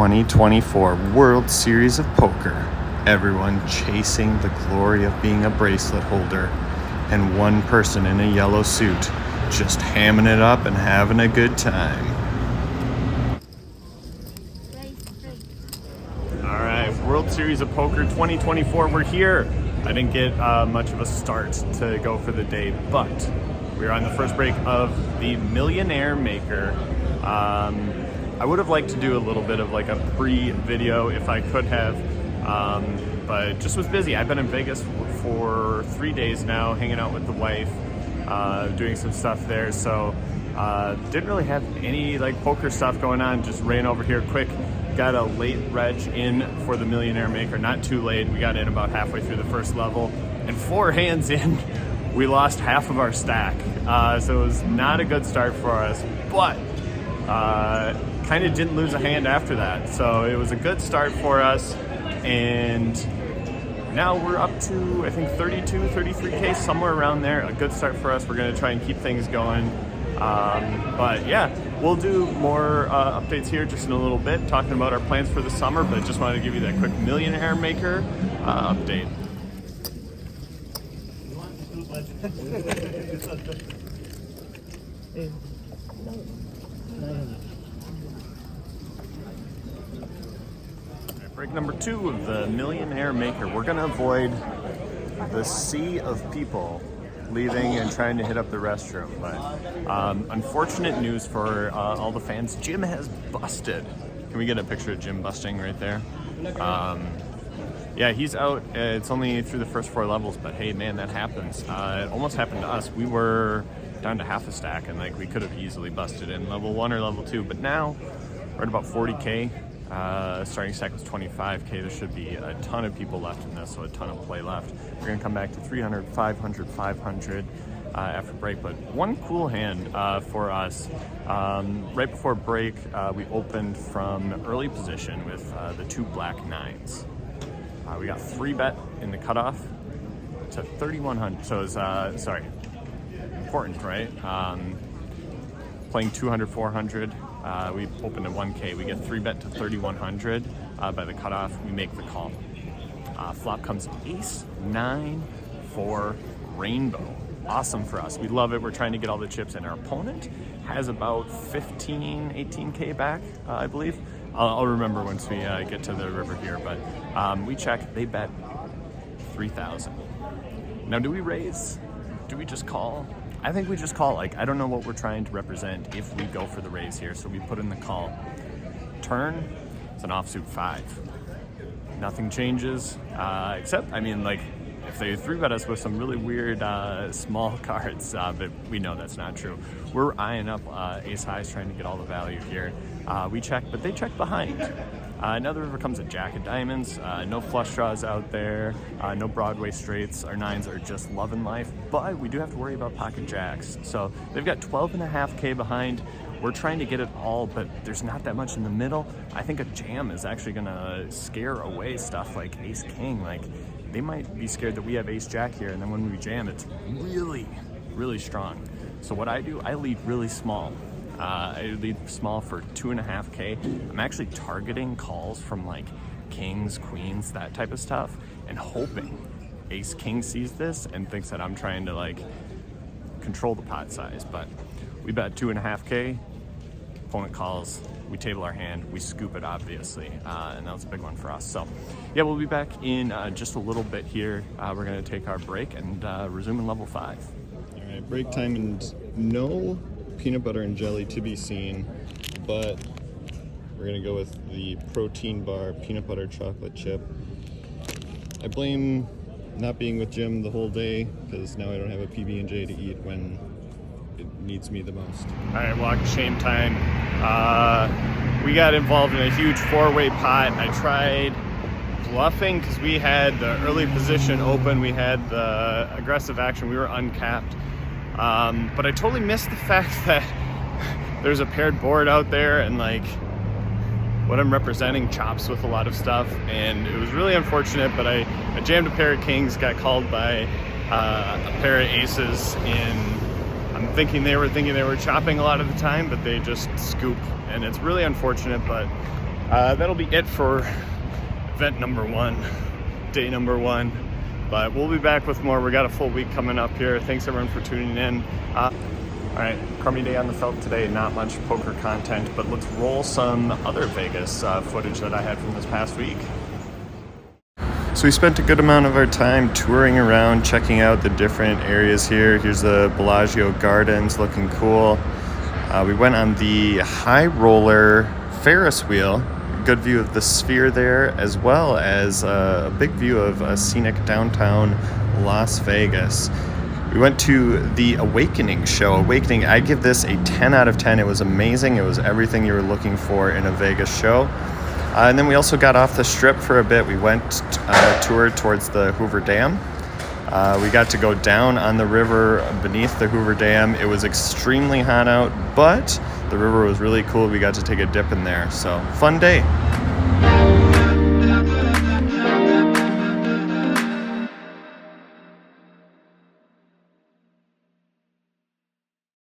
2024 World Series of Poker. Everyone chasing the glory of being a bracelet holder, and one person in a yellow suit just hamming it up and having a good time. All right, World Series of Poker 2024, we're here. I didn't get much of a start to go for the day, but we're on the first break of the Millionaire Maker. I would have liked to do a little bit of like a pre-video if I could have, but just was busy. I've been in Vegas for 3 days now, hanging out with the wife, doing some stuff there. So didn't really have any like poker stuff going on. Just ran over here quick. Got a late reg in for the Millionaire Maker. Not too late. We got in about halfway through the first level, and 4 hands in, we lost half of our stack. So it was not a good start for us, but kind of didn't lose a hand after that. So it was a good start for us, and now we're up to, I think, 32, 33K, somewhere around there. A good start for us. We're going to try and keep things going. But yeah, we'll do more updates here just in a little bit, talking about our plans for the summer, but just wanted to give you that quick Millionaire Maker update. Break number 2 of the Millionaire Maker. We're going to avoid the sea of people leaving and trying to hit up the restroom. But unfortunate news for all the fans. Jim has busted. Can we get a picture of Jim busting right there? Yeah, he's out. It's only through the first 4 levels, but hey, man, that happens. It almost happened to us. We were down to half a stack, and like we could have easily busted in level 1 or level 2, but now we're at about 40K. Starting stack was 25K. There should be a ton of people left in this, so a ton of play left. We're gonna come back to 300, 500, 500 after break. But one cool hand for us, right before break, we opened from early position with the 2 black 9s. We got 3-bet in the cutoff to 3,100. So it's important, right? Playing 200, 400. We opened at 1K. We get 3-bet to 3,100 by the cutoff. We make the call. Flop comes ace 9 for rainbow. Awesome for us. We love it. We're trying to get all the chips, and our opponent has about 15, 18K back, I believe. I'll remember once we get to the river here, but we check. They bet 3,000. Now, do we raise? Do we just call? I think we just call. Like, I don't know what we're trying to represent if we go for the raise here, so we put in the call. Turn, it's an offsuit 5. Nothing changes, except, I mean, like, if they 3-bet us with some really weird small cards, but we know that's not true. We're eyeing up ace highs, trying to get all the value here. We check, but they check behind. Now the river comes a jack of diamonds, no flush draws out there, no Broadway straights. Our 9s are just loving life, but we do have to worry about pocket jacks. So they've got 12.5K behind. We're trying to get it all, but there's not that much in the middle. I think a jam is actually gonna scare away stuff like ace king. Like, they might be scared that we have ace jack here, and then when we jam, it's really, really strong. So what I do, I lead really small. I lead small for 2.5K. I'm actually targeting calls from like kings, queens, that type of stuff, and hoping ace king sees this and thinks that I'm trying to like control the pot size. But we bet 2.5K. Opponent calls. We table our hand. We scoop it, obviously, and that was a big one for us. So yeah, we'll be back in just a little bit here. We're going to take our break and resume in level 5. All right, break time, and no peanut butter and jelly to be seen, but we're gonna go with the protein bar peanut butter chocolate chip. I blame not being with Jim the whole day, because now I don't have a PB&J to eat when it needs me the most. All right, walk of shame time. We got involved in a huge 4-way pot. I tried bluffing because we had the early position open, we had the aggressive action, we were uncapped. But I totally missed the fact that there's a paired board out there, and like what I'm representing chops with a lot of stuff, and it was really unfortunate. But I jammed a pair of kings, got called by a pair of aces, and I'm thinking they were chopping a lot of the time, but they just scoop, and it's really unfortunate. But That'll be it for event number 1, day number 1. But we'll be back with more. We got a full week coming up here. Thanks everyone for tuning in. All right, crummy day on the felt today. Not much poker content, but let's roll some other Vegas footage that I had from this past week. So we spent a good amount of our time touring around, checking out the different areas here. Here's the Bellagio Gardens, looking cool. We went on the High Roller Ferris wheel. Good view of the Sphere there, as well as a big view of scenic downtown Las Vegas. We went to the Awakening show. Awakening, I give this a 10 out of 10. It was amazing. It was everything you were looking for in a Vegas show. And then we also got off the strip for a bit. We went toured towards the Hoover Dam. We got to go down on the river beneath the Hoover Dam. It was extremely hot out, but the river was really cool. We got to take a dip in there. So, fun day.